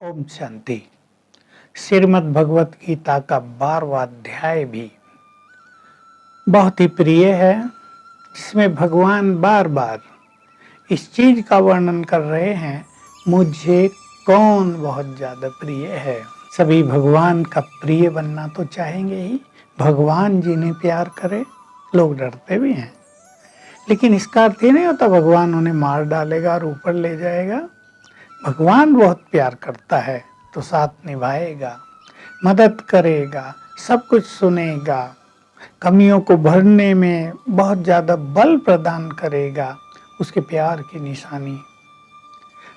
ओम शांति। श्रीमद् भगवत गीता का 12वां अध्याय भी बहुत ही प्रिय है, जिसमें भगवान बार बार इस चीज का वर्णन कर रहे हैं, मुझे कौन बहुत ज्यादा प्रिय है। सभी भगवान का प्रिय बनना तो चाहेंगे ही। भगवान जिन्हें प्यार करे, लोग डरते भी हैं, लेकिन इसका अर्थ ही नहीं होता भगवान उन्हें मार डालेगा और ऊपर ले जाएगा। भगवान बहुत प्यार करता है तो साथ निभाएगा, मदद करेगा, सब कुछ सुनेगा, कमियों को भरने में बहुत ज़्यादा बल प्रदान करेगा। उसके प्यार की निशानी,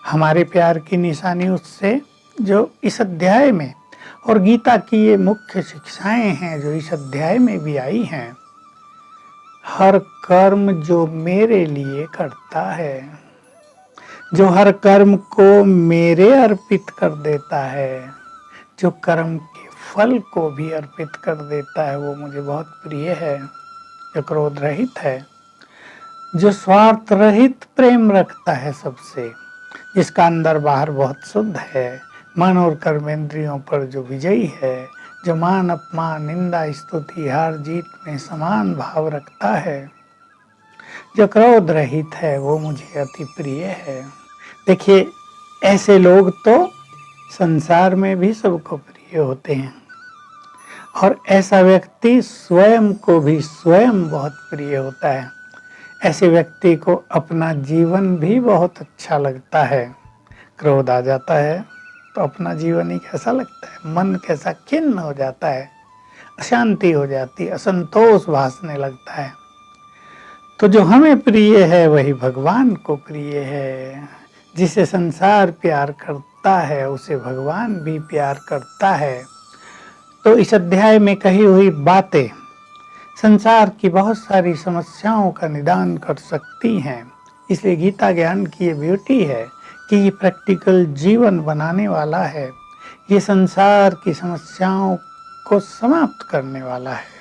हमारे प्यार की निशानी उससे जो इस अध्याय में और गीता की ये मुख्य शिक्षाएं हैं जो इस अध्याय में भी आई हैं। हर कर्म जो मेरे लिए करता है, जो हर कर्म को मेरे अर्पित कर देता है, जो कर्म के फल को भी अर्पित कर देता है, वो मुझे बहुत प्रिय है। जो क्रोध रहित है, जो स्वार्थ रहित प्रेम रखता है सबसे, जिसका अंदर बाहर बहुत शुद्ध है, मन और कर्मेंद्रियों पर जो विजयी है, जो मान अपमान निंदा स्तुति हार जीत में समान भाव रखता है, जो क्रोध रहित है, वो मुझे अति प्रिय है। देखिए, ऐसे लोग तो संसार में भी सबको प्रिय होते हैं, और ऐसा व्यक्ति स्वयं को भी स्वयं बहुत प्रिय होता है। ऐसे व्यक्ति को अपना जीवन भी बहुत अच्छा लगता है। क्रोध आ जाता है तो अपना जीवन ही कैसा लगता है, मन कैसा खिन्न हो जाता है, अशांति हो जाती है, असंतोष भासने लगता है। तो जो हमें प्रिय है वही भगवान को प्रिय है। जिसे संसार प्यार करता है उसे भगवान भी प्यार करता है। तो इस अध्याय में कही हुई बातें संसार की बहुत सारी समस्याओं का निदान कर सकती हैं। इसलिए गीता ज्ञान की ये ब्यूटी है कि ये प्रैक्टिकल जीवन बनाने वाला है। ये संसार की समस्याओं को समाप्त करने वाला है।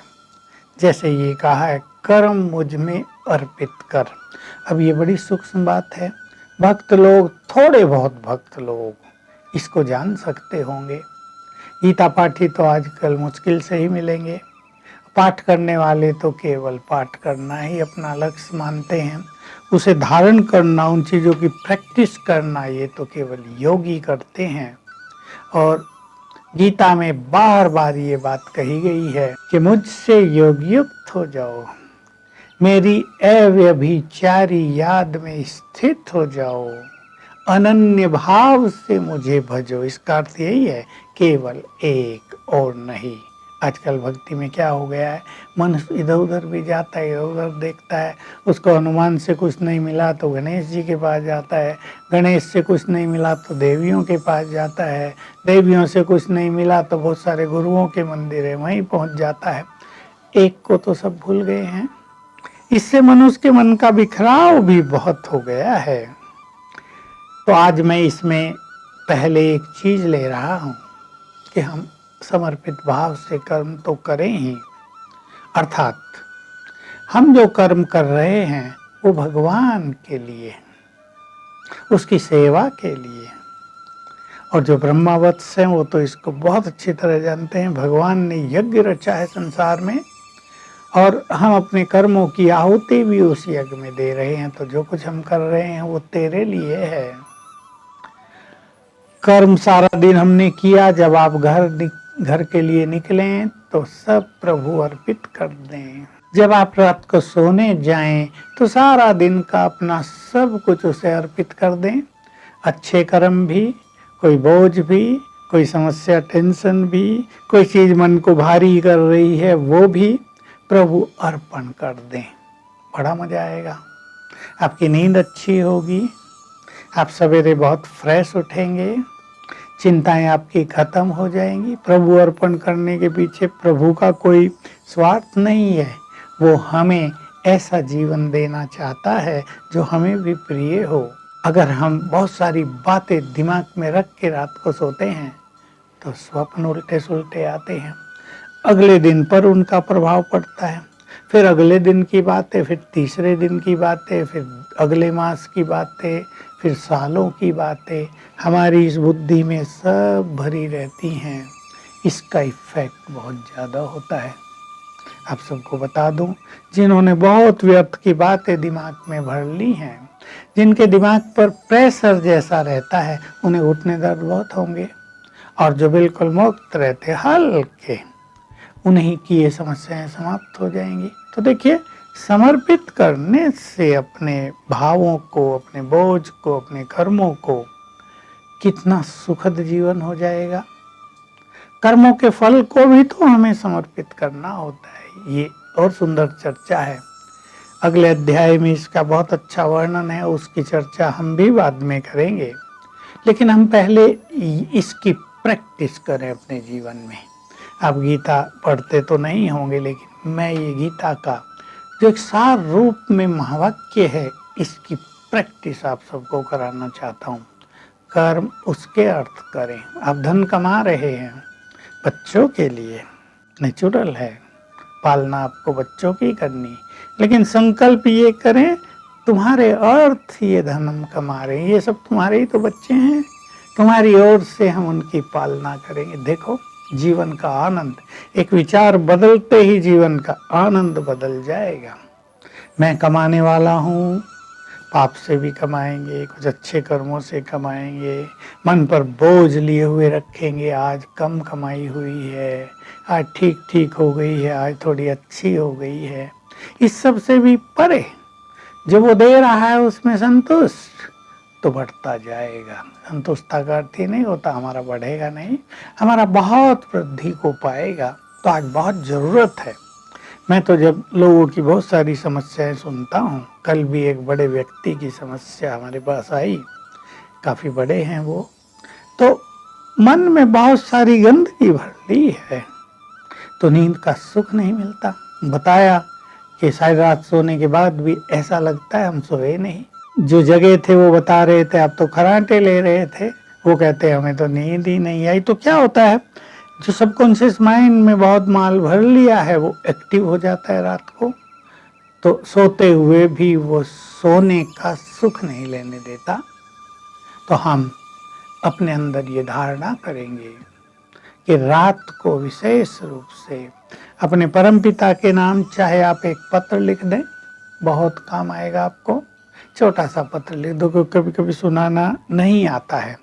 जैसे ये कहा है, कर्म मुझ में अर्पित कर। अब ये बड़ी सूक्ष्म बात है। भक्त लोग, थोड़े बहुत भक्त लोग इसको जान सकते होंगे। गीता पाठी तो आजकल मुश्किल से ही मिलेंगे। पाठ करने वाले तो केवल पाठ करना ही अपना लक्ष्य मानते हैं। उसे धारण करना, उन चीज़ों की प्रैक्टिस करना, ये तो केवल योगी करते हैं। और गीता में बार बार ये बात कही गई है कि मुझसे योगयुक्त हो जाओ, मेरी अव्यभिचारी याद में स्थित हो जाओ, अनन्य भाव से मुझे भजो। इसका अर्थ यही है, केवल एक और नहीं। आजकल भक्ति में क्या हो गया है, मन इधर उधर भी जाता है, इधर उधर देखता है। उसको हनुमान से कुछ नहीं मिला तो गणेश जी के पास जाता है, गणेश से कुछ नहीं मिला तो देवियों के पास जाता है, देवियों से कुछ नहीं मिला तो बहुत सारे गुरुओं के मंदिर है, वहीं पहुंच जाता है। एक को तो सब भूल गए हैं। इससे मनुष्य के मन का बिखराव भी बहुत हो गया है। तो आज मैं इसमें पहले एक चीज ले रहा हूं कि हम समर्पित भाव से कर्म तो करें ही, अर्थात हम जो कर्म कर रहे हैं वो भगवान के लिए, उसकी सेवा के लिए। और जो ब्रह्मावत्स हैं वो तो इसको बहुत अच्छी तरह जानते हैं। भगवान ने यज्ञ रचा है संसार में, और हम अपने कर्मों की आहुति भी उस यज्ञ में दे रहे हैं। तो जो कुछ हम कर रहे हैं वो तेरे लिए है। कर्म सारा दिन हमने किया, जब आप घर के लिए निकलें तो सब प्रभु अर्पित कर दें। जब आप रात को सोने जाएं तो सारा दिन का अपना सब कुछ उसे अर्पित कर दें। अच्छे कर्म भी, कोई बोझ भी, कोई समस्या टेंशन भी, कोई चीज मन को भारी कर रही है वो भी प्रभु अर्पण कर दें। बड़ा मजा आएगा। आपकी नींद अच्छी होगी, आप सवेरे बहुत फ्रेश उठेंगे, चिंताएं आपकी खत्म हो जाएंगी। प्रभु अर्पण करने के पीछे प्रभु का कोई स्वार्थ नहीं है। वो हमें ऐसा जीवन देना चाहता है जो हमें भी प्रिय हो। अगर हम बहुत सारी बातें दिमाग में रख के रात को सोते हैं तो स्वप्न उल्टे सुलटे आते हैं, अगले दिन पर उनका प्रभाव पड़ता है। फिर अगले दिन की बातें, फिर तीसरे दिन की बातें, फिर अगले मास की बातें, फिर सालों की बातें हमारी इस बुद्धि में सब भरी रहती हैं। इसका इफेक्ट बहुत ज़्यादा होता है। आप सबको बता दूं, जिन्होंने बहुत व्यर्थ की बातें दिमाग में भर ली हैं, जिनके दिमाग पर प्रेशर जैसा रहता है, उन्हें घुटने दर्द बहुत होंगे। और जो बिल्कुल मुक्त रहते हल्के, उन्हीं की ये समस्याएं समाप्त हो जाएंगी। तो देखिए, समर्पित करने से अपने भावों को, अपने बोझ को, अपने कर्मों को कितना सुखद जीवन हो जाएगा। कर्मों के फल को भी तो हमें समर्पित करना होता है। ये और सुंदर चर्चा है। अगले अध्याय में इसका बहुत अच्छा वर्णन है, उसकी चर्चा हम भी बाद में करेंगे। लेकिन हम पहले इसकी प्रैक्टिस करें अपने जीवन में। आप गीता पढ़ते तो नहीं होंगे, लेकिन मैं ये गीता का जो एक सार रूप में महावाक्य है, इसकी प्रैक्टिस आप सबको कराना चाहता हूँ। कर्म उसके अर्थ करें। आप धन कमा रहे हैं बच्चों के लिए, नेचुरल है, पालना आपको बच्चों की करनी, लेकिन संकल्प ये करें तुम्हारे अर्थ ये धन हम कमा रहे हैं, ये सब तुम्हारे ही तो बच्चे हैं, तुम्हारी ओर से हम उनकी पालना करेंगे। देखो, जीवन का आनंद, एक विचार बदलते ही जीवन का आनंद बदल जाएगा। मैं कमाने वाला हूँ, पाप से भी कमाएंगे, कुछ अच्छे कर्मों से कमाएंगे, मन पर बोझ लिए हुए रखेंगे, आज कम कमाई हुई है, आज ठीक ठीक हो गई है, आज थोड़ी अच्छी हो गई है, इस सब से भी परे जो वो दे रहा है उसमें संतुष्ट तो बढ़ता जाएगा। संतुष्टता का अर्थ ही नहीं होता हमारा बढ़ेगा नहीं, हमारा बहुत वृद्धि को पाएगा। तो आज बहुत जरूरत है। मैं तो जब लोगों की बहुत सारी समस्याएं सुनता हूँ, कल भी एक बड़े व्यक्ति की समस्या हमारे पास आई, काफी बड़े हैं वो, तो मन में बहुत सारी गंदगी भर ली है, तो नींद का सुख नहीं मिलता। बताया कि सारी रात सोने के बाद भी ऐसा लगता है हम सोए नहीं। जो जगह थे वो बता रहे थे आप तो खराटे ले रहे थे, वो कहते हमें तो नींद ही नहीं आई। तो क्या होता है, जो सबकॉन्शियस माइंड में बहुत माल भर लिया है वो एक्टिव हो जाता है रात को, तो सोते हुए भी वो सोने का सुख नहीं लेने देता। तो हम अपने अंदर ये धारणा करेंगे कि रात को विशेष रूप से अपने परमपिता के नाम, चाहे आप एक पत्र लिख दें, बहुत काम आएगा आपको। छोटा सा पत्र लिख दो, क्योंकि कभी कभी सुनाना नहीं आता है।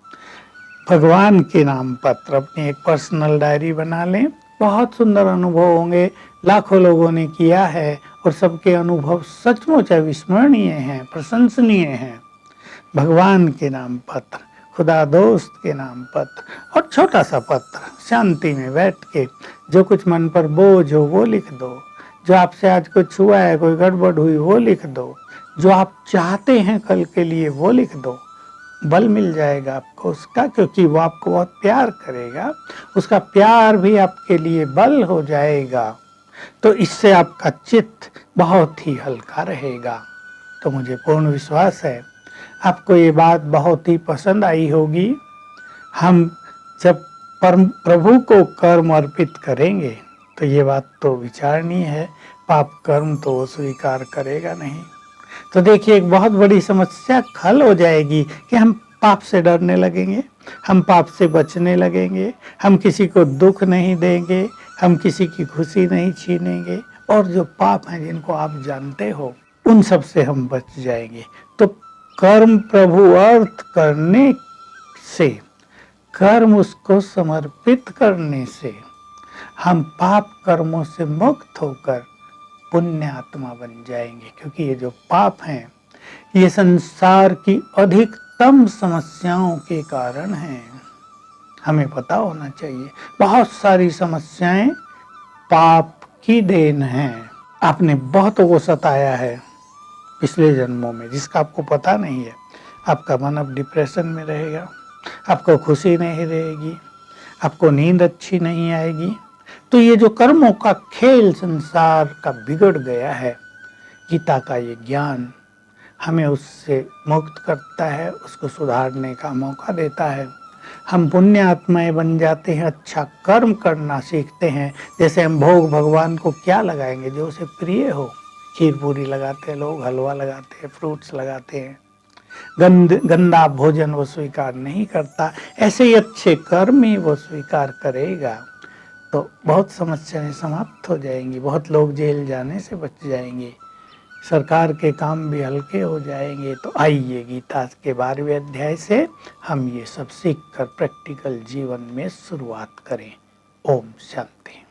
भगवान के नाम पत्र, अपनी एक पर्सनल डायरी बना लें, बहुत सुंदर अनुभव होंगे। लाखों लोगों ने किया है और सबके अनुभव सचमुच अविस्मरणीय हैं, प्रशंसनीय हैं। भगवान के नाम पत्र, खुदा दोस्त के नाम पत्र, और छोटा सा पत्र, शांति में बैठ के जो कुछ मन पर बोझ हो वो लिख दो, जो आपसे आज कुछ हुआ है, कोई गड़बड़ हुई वो लिख दो, जो आप चाहते हैं कल के लिए वो लिख दो। बल मिल जाएगा आपको उसका, क्योंकि वो आपको बहुत प्यार करेगा, उसका प्यार भी आपके लिए बल हो जाएगा। तो इससे आपका चित्त बहुत ही हल्का रहेगा। तो मुझे पूर्ण विश्वास है आपको ये बात बहुत ही पसंद आई होगी। हम जब प्रभु को कर्म अर्पित करेंगे तो ये बात तो विचारणीय है, पाप कर्म तो वो स्वीकार करेगा नहीं। तो देखिए, एक बहुत बड़ी समस्या हल हो जाएगी कि हम पाप से डरने लगेंगे, हम पाप से बचने लगेंगे, हम किसी को दुख नहीं देंगे, हम किसी की खुशी नहीं छीनेंगे, और जो पाप हैं जिनको आप जानते हो उन सब से हम बच जाएंगे। तो कर्म प्रभु अर्थ करने से, कर्म उसको समर्पित करने से हम पाप कर्मों से मुक्त होकर पुण्य आत्मा बन जाएंगे। क्योंकि ये जो पाप हैं ये संसार की अधिकतम समस्याओं के कारण हैं, हमें पता होना चाहिए। बहुत सारी समस्याएं पाप की देन हैं। आपने बहुतों को सताया है पिछले जन्मों में, जिसका आपको पता नहीं है। आपका मन अब डिप्रेशन में रहेगा, आपको खुशी नहीं रहेगी, आपको नींद अच्छी नहीं आएगी। तो ये जो कर्मों का खेल संसार का बिगड़ गया है, गीता का ये ज्ञान हमें उससे मुक्त करता है, उसको सुधारने का मौका देता है। हम पुण्य आत्माएं बन जाते हैं, अच्छा कर्म करना सीखते हैं। जैसे हम भोग भगवान को क्या लगाएंगे, जो उसे प्रिय हो। खीर पूरी लगाते हैं लोग, हलवा लगाते हैं, फ्रूट्स लगाते हैं। गंदा भोजन वो स्वीकार नहीं करता, ऐसे ही अच्छे कर्म ही वो स्वीकार करेगा तो बहुत समस्याएं समाप्त हो जाएंगी, बहुत लोग जेल जाने से बच जाएंगे, सरकार के काम भी हल्के हो जाएंगे। तो आइए गीता के 12वें अध्याय से हम ये सब सीख कर प्रैक्टिकल जीवन में शुरुआत करें। ओम शांति।